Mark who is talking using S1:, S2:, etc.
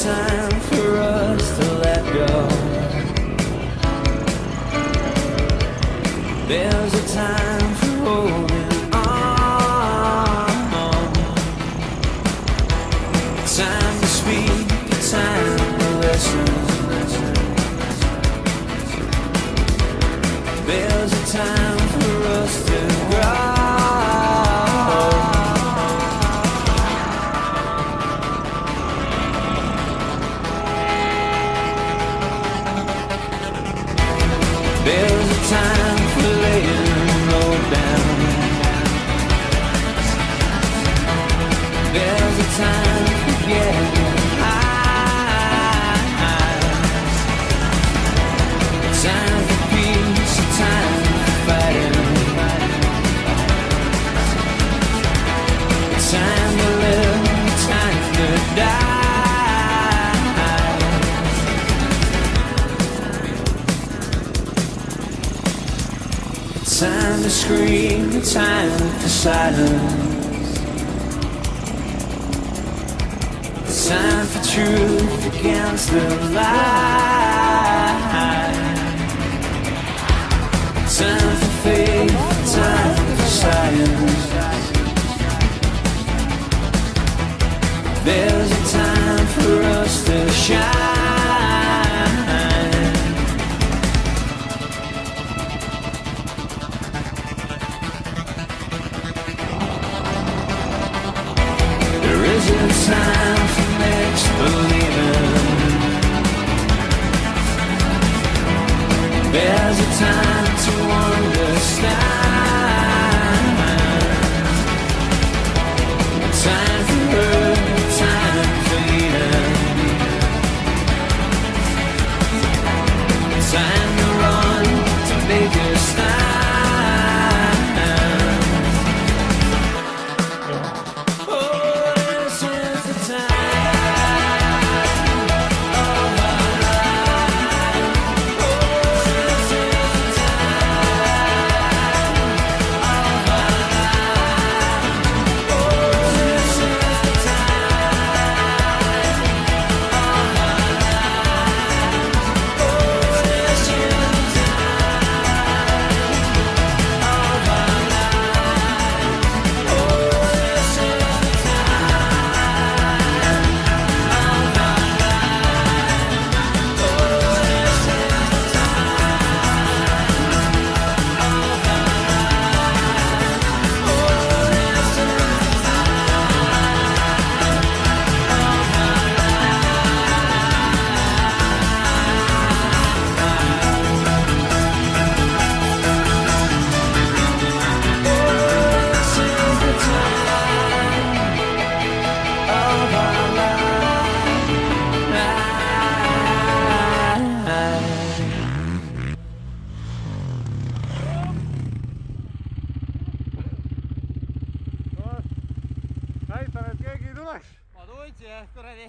S1: time for us to let go. There's a time for holding on. Time to speak, time to listen. There's a time for us to grow. There's a time for laying low down. There's a time for getting high. Time for peace, a time for fighting. Time to live, time to die. Time to scream, time for silence. Time for truth against the lie. Time for faith, time for science. There's a time for us to shine. There's a time for mixed believing. There's a time to understand. Time for hurt, time for healing. Time to run, to make a stand.
S2: Näitan, et keegi ei tuleks.
S3: Ma tundsin, kuradi.